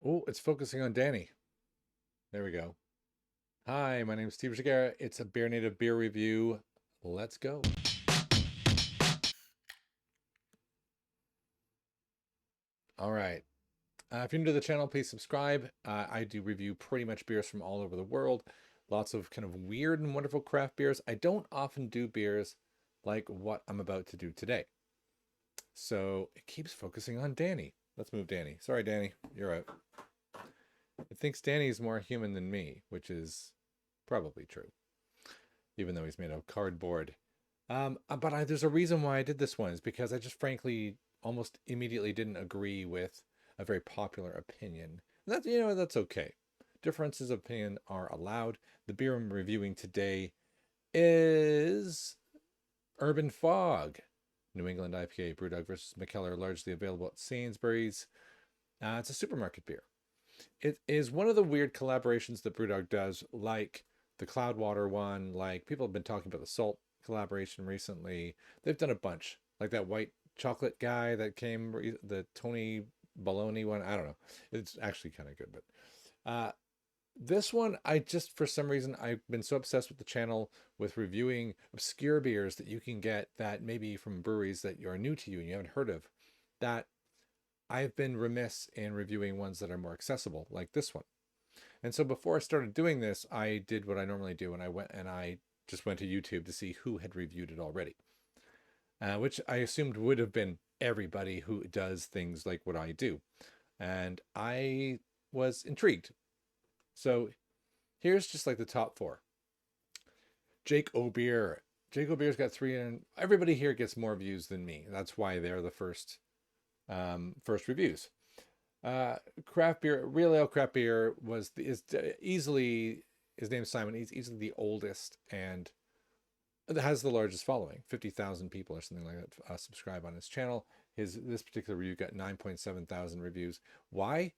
Oh, it's focusing on Danny. There we go. Hi, my name is Steve Shigera. It's a BeerNative beer review. Let's go. All right. If you're new to the channel, please subscribe. I do review pretty much beers from all over the world. Lots of kind of weird and wonderful craft beers. I don't often do beers like what I'm about to do today. So it keeps focusing on Danny. Let's move Danny. Sorry, Danny. You're out. It thinks Danny is more human than me, which is probably true, even though he's made of cardboard. But there's a reason why I did this one is because I just frankly almost immediately didn't agree with a very popular opinion. And that's okay. Differences of opinion are allowed. The beer I'm reviewing today is Urban Fog, New England IPA, BrewDog versus Mikeller, largely available at Sainsbury's. It's a supermarket beer. It is one of the weird collaborations that BrewDog does, like the Cloudwater one, like people have been talking about the Salt collaboration recently. They've done a bunch, like that white chocolate guy that came, the Tony Baloney one. I don't know. It's actually kind of good, but this one, I just, for some reason, I've been so obsessed with the channel with reviewing obscure beers that you can get that maybe from breweries that are new to you and you haven't heard of, that I've been remiss in reviewing ones that are more accessible, like this one. And so before I started doing this, I did what I normally do, and I just went to YouTube to see who had reviewed it already, which I assumed would have been everybody who does things like what I do. And I was intrigued. So here's just like the top four. Jake O'Beer. Jake O'Beer's got three, and everybody here gets more views than me. That's why they're the first reviews. Craft beer, real ale craft beer is easily, his name's Simon. He's easily the oldest and has the largest following. 50,000 people or something like that subscribe on his channel. This particular review got 9.7 thousand reviews. Why?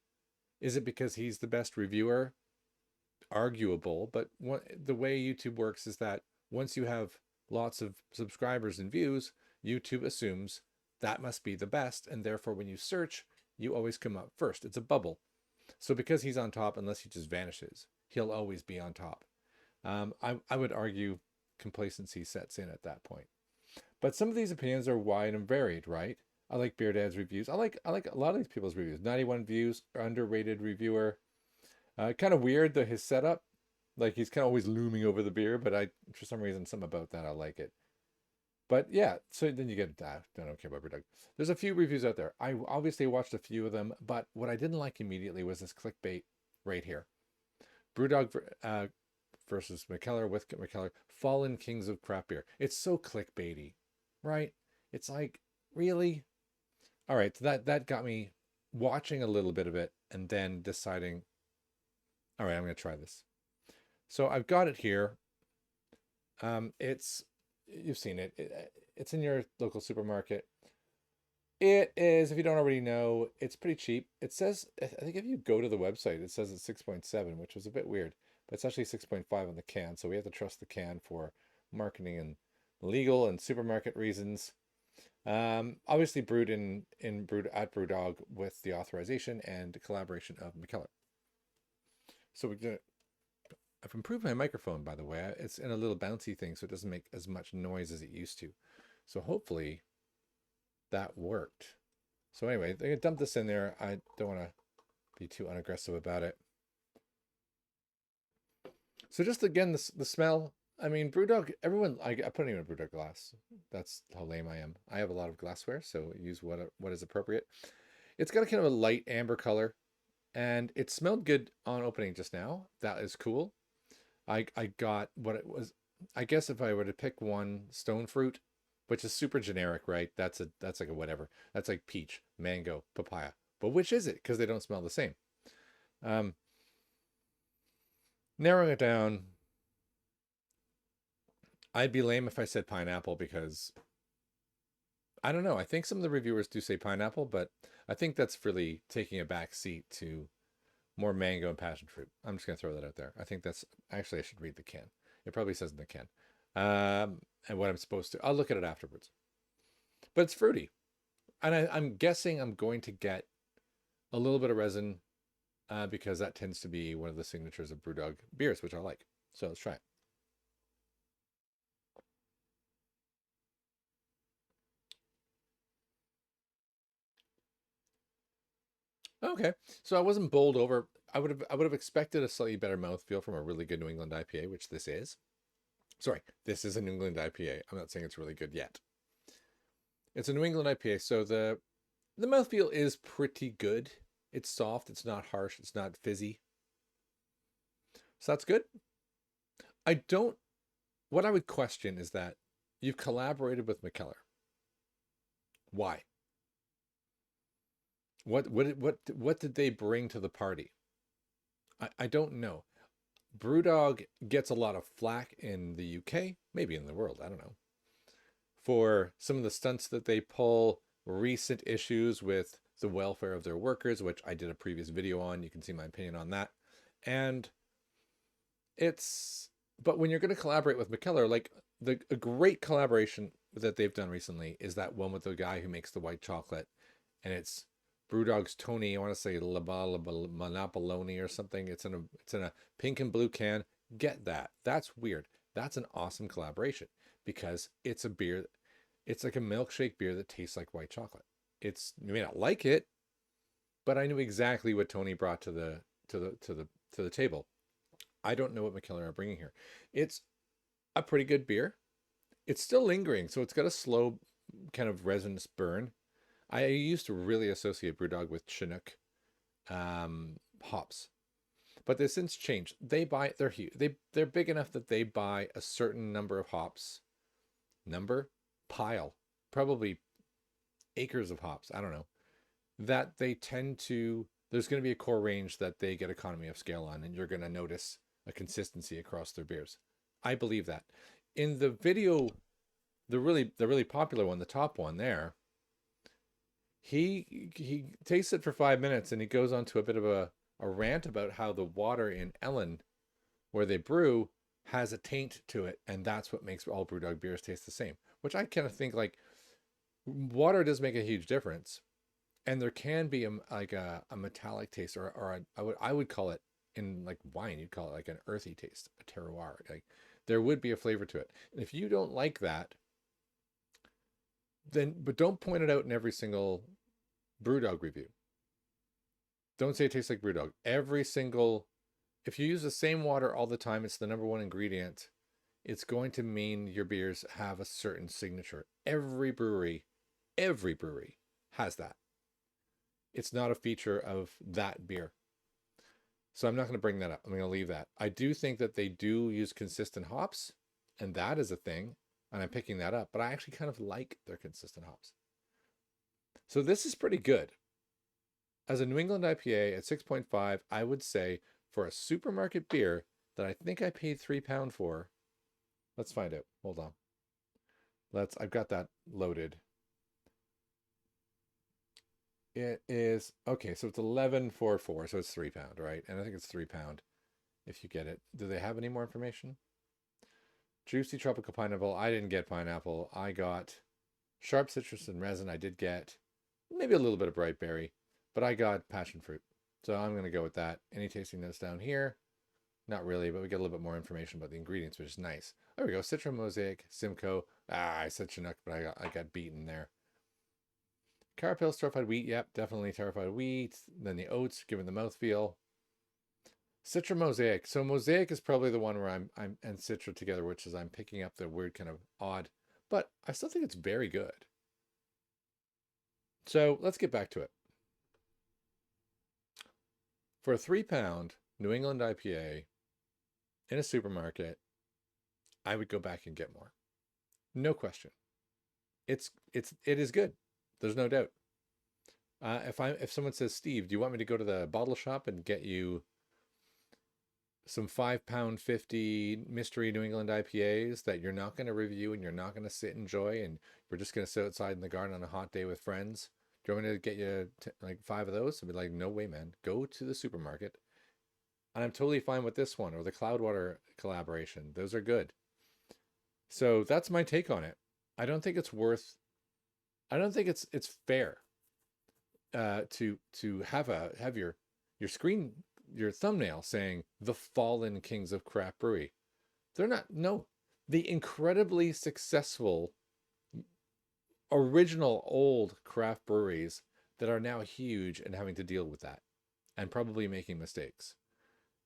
Is it because he's the best reviewer? Arguable, but the way YouTube works is that once you have lots of subscribers and views, YouTube assumes that must be the best, and therefore when you search, you always come up first. It's a bubble. So because he's on top, unless he just vanishes, he'll always be on top. I would argue complacency sets in at that point. But some of these opinions are wide and varied, right? I like Beer Dad's reviews. I like a lot of these people's reviews. 91 views, underrated reviewer. Kind of weird though his setup. Like he's kind of always looming over the beer, but for some reason, something about that I like it. But yeah, so then you get I don't care about BrewDog. There's a few reviews out there. I obviously watched a few of them, but what I didn't like immediately was this clickbait right here. BrewDog versus Mikeller with Mikeller, Fallen Kings of Craft Beer. It's so clickbaity, right? It's like, really? All right, so that got me watching a little bit of it and then deciding, all right, I'm going to try this. So I've got it here. You've seen it. It's in your local supermarket. It is, if you don't already know, it's pretty cheap. It says, I think if you go to the website, it says it's 6.7, which was a bit weird, but it's actually 6.5 on the can. So we have to trust the can for marketing and legal and supermarket reasons. Obviously brewed at BrewDog with the authorization and collaboration of Mikeller. So I've improved my microphone, by the way. It's in a little bouncy thing, so it doesn't make as much noise as it used to. So hopefully that worked. So anyway, I'm gonna dump this in there. I don't want to be too unaggressive about it. So just again, the smell. I mean, BrewDog, everyone, I put it in a BrewDog glass. That's how lame I am. I have a lot of glassware, so use what is appropriate. It's got a kind of a light amber color, and it smelled good on opening just now. That is cool. I got what it was. I guess if I were to pick one, stone fruit, which is super generic, right? That's like a whatever. That's like peach, mango, papaya. But which is it? Because they don't smell the same. Um, Narrowing it down, I'd be lame if I said pineapple because I don't know. I think some of the reviewers do say pineapple, but I think that's really taking a back seat to more mango and passion fruit. I'm just gonna throw that out there. I think that's actually I should read the can. It probably says in the can. And what I'm supposed to. I'll look at it afterwards. But it's fruity, and I'm guessing I'm going to get a little bit of resin because that tends to be one of the signatures of BrewDog beers, which I like. So let's try it. Okay, so I wasn't bowled over. I would have expected a slightly better mouthfeel from a really good New England IPA, which this is. Sorry, this is a New England IPA. I'm not saying it's really good yet. It's a New England IPA, so the mouthfeel is pretty good. It's soft, it's not harsh, it's not fizzy. So that's good. What I would question is that you've collaborated with Mikkeller. Why? What did they bring to the party? I don't know. BrewDog gets a lot of flack in the UK, maybe in the world, I don't know, for some of the stunts that they pull, recent issues with the welfare of their workers, which I did a previous video on. You can see my opinion on that. And but when you're going to collaborate with Mikeller, like a great collaboration that they've done recently is that one with the guy who makes the white chocolate, and it's BrewDog's Tony. I want to say Monopoloni or something. It's in a pink and blue can. Get that? That's weird. That's an awesome collaboration because it's a beer. It's like a milkshake beer that tastes like white chocolate. You may not like it, but I knew exactly what Tony brought to the table. I don't know what Mikeller are bringing here. It's a pretty good beer. It's still lingering, so it's got a slow kind of resinous burn. I used to really associate BrewDog with Chinook hops, but they've since changed. They're huge. They're big enough that they buy a certain number of hops, probably acres of hops. I don't know, that they tend to. There's going to be a core range that they get economy of scale on, and you're going to notice a consistency across their beers. I believe that. In the video, the really popular one, the top one there, he tastes it for 5 minutes and he goes on to a bit of a rant about how the water in Ellon, where they brew, has a taint to it, and that's what makes all BrewDog beers taste the same. Which I kind of think, like, water does make a huge difference, and there can be a metallic taste, or I would call it, in like wine, you'd call it like an earthy taste, a terroir. Like there would be a flavor to it. And if you don't like that, but don't point it out in every single BrewDog review. Don't say it tastes like BrewDog. If you use the same water all the time, it's the number one ingredient. It's going to mean your beers have a certain signature. Every brewery has that. It's not a feature of that beer. So I'm not going to bring that up. I'm going to leave that. I do think that they do use consistent hops, and that is a thing, and I'm picking that up, but I actually kind of like their consistent hops. So this is pretty good. As a New England IPA at 6.5, I would say for a supermarket beer that I think I paid £3 for. Let's find out. Hold on. I've got that loaded. It is, okay, so it's 11.44, so it's £3, right? And I think it's £3 if you get it. Do they have any more information? Juicy tropical pineapple. I didn't get pineapple. I got sharp citrus and resin. I did get maybe a little bit of bright berry, but I got passion fruit. So I'm going to go with that. Any tasting notes down here? Not really, but we get a little bit more information about the ingredients, which is nice. There we go. Citra, Mosaic, Simcoe. I said Chinook, but I got beaten there. CARAPILS, torrified wheat. Yep, definitely torrified wheat. Then the oats, given the mouthfeel. Citra, Mosaic. So Mosaic is probably the one where I'm and Citra together, which is I'm picking up the weird kind of odd, but I still think it's very good. So let's get back to it. For a £3 New England IPA in a supermarket, I would go back and get more. No question. It is good. There's no doubt. If someone says, Steve, do you want me to go to the bottle shop and get you some £5.50 mystery New England IPAs that you're not going to review and you're not going to sit and enjoy, and we're just going to sit outside in the garden on a hot day with friends? Do you want me to get you like 5 of those? I'd be like, no way, man. Go to the supermarket. And I'm totally fine with this one or the Cloudwater collaboration. Those are good. So that's my take on it. I don't think it's fair to have your your thumbnail saying the fallen kings of craft brewery. They're not, no, the incredibly successful original old craft breweries that are now huge and having to deal with that and probably making mistakes.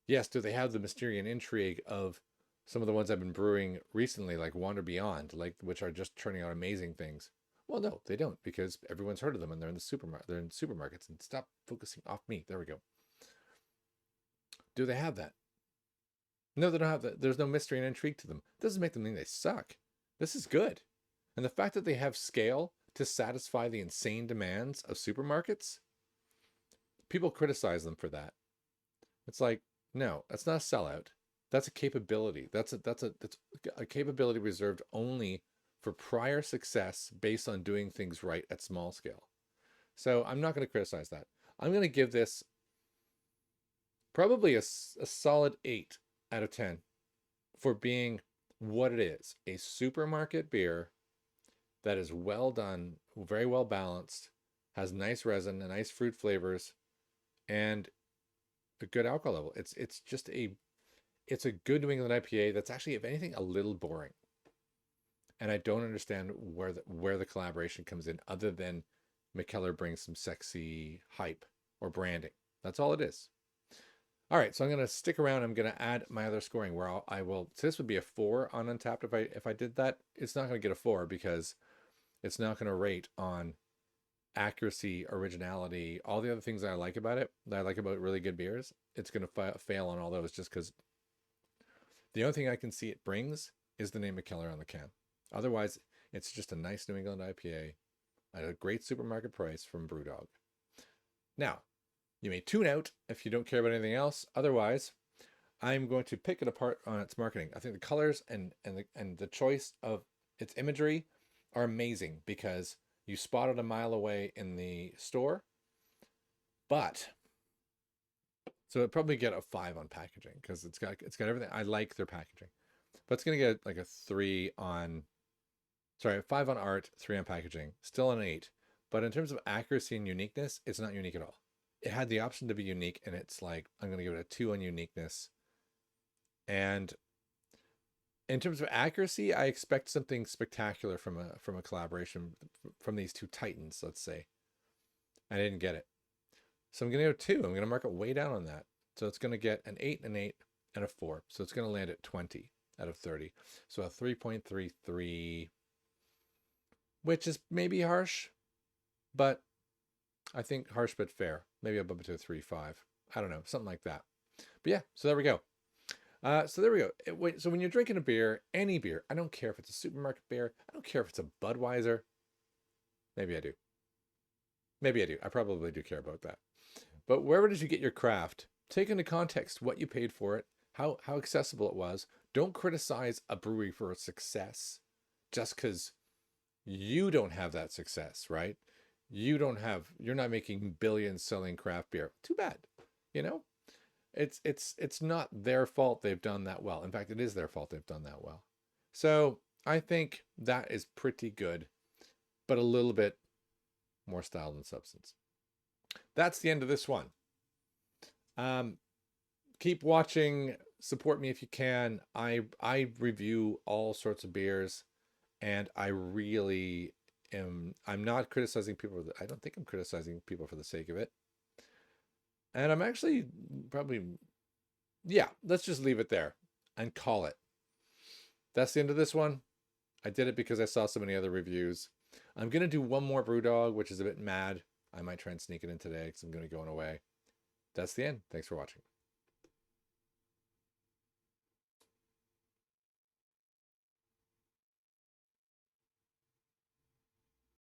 Yes, do they have the mysterious intrigue of some of the ones I've been brewing recently, like Wander Beyond, like which are just turning out amazing things? Well, no, they don't, because everyone's heard of them and they're in the supermarket. They're in supermarkets. And stop focusing off me. There we go. Do they have that? No, they don't have that. There's no mystery and intrigue to them. It doesn't make them think they suck. This is good. And the fact that they have scale to satisfy the insane demands of supermarkets, people criticize them for that. It's like, no, that's not a sellout. That's a capability. That's a capability reserved only for prior success based on doing things right at small scale. So I'm not going to criticize that. I'm going to give this probably a solid 8 out of 10 for being what it is, a supermarket beer that is well done, very well balanced, has nice resin and nice fruit flavors, and a good alcohol level. It's just it's a good New England IPA that's actually, if anything, a little boring. And I don't understand where the collaboration comes in, other than Mikeller brings some sexy hype or branding. That's all it is. All right, so I'm going to stick around. I'm going to add my other scoring where I will. So this would be a 4 on Untappd if I did that. It's not going to get a 4 because it's not going to rate on accuracy, originality, all the other things that I like about it, that I like about really good beers. It's going to fail on all those just because the only thing I can see it brings is the name Mikeller on the can. Otherwise, it's just a nice New England IPA at a great supermarket price from BrewDog. Now, you may tune out if you don't care about anything else. Otherwise, I'm going to pick it apart on its marketing. I think the colors and the choice of its imagery are amazing because you spot it a mile away in the store. But so it'd probably get a 5 on packaging because it's got everything. I like their packaging, but it's gonna get like a 3 on, sorry, 5 on art, 3 on packaging, still an 8. But in terms of accuracy and uniqueness, it's not unique at all. It had the option to be unique, and it's like, I'm going to give it a 2 on uniqueness. And in terms of accuracy, I expect something spectacular from a collaboration from these two titans, let's say. I didn't get it. So I'm going to go 2. I'm going to mark it way down on that. So it's going to get an 8, an 8, and a 4. So it's going to land at 20 out of 30. So a 3.33, which is maybe harsh, but I think harsh but fair. Maybe I'll bump it to a 3.5. I don't know, something like that. But yeah, so there we go. So there we go. So when you're drinking a beer, any beer, I don't care if it's a supermarket beer, I don't care if it's a Budweiser. Maybe I do. Maybe I do. I probably do care about that. But wherever it is you get your craft, take into context what you paid for it, how accessible it was. Don't criticize a brewery for a success just because you don't have that success, right? You're not making billions selling craft beer. Too bad. You know, it's not their fault they've done that well. In fact, it is their fault they've done that well. So I think that is pretty good, but a little bit more style than substance. That's the end of this one. Keep watching, support me if you can. I review all sorts of beers, and I'm not criticizing people. I don't think I'm criticizing people for the sake of it. And I'm actually probably, yeah, let's just leave it there and call it. That's the end of this one. I did it because I saw so many other reviews. I'm going to do one more BrewDog, which is a bit mad. I might try and sneak it in today because I'm going to be going away. That's the end. Thanks for watching.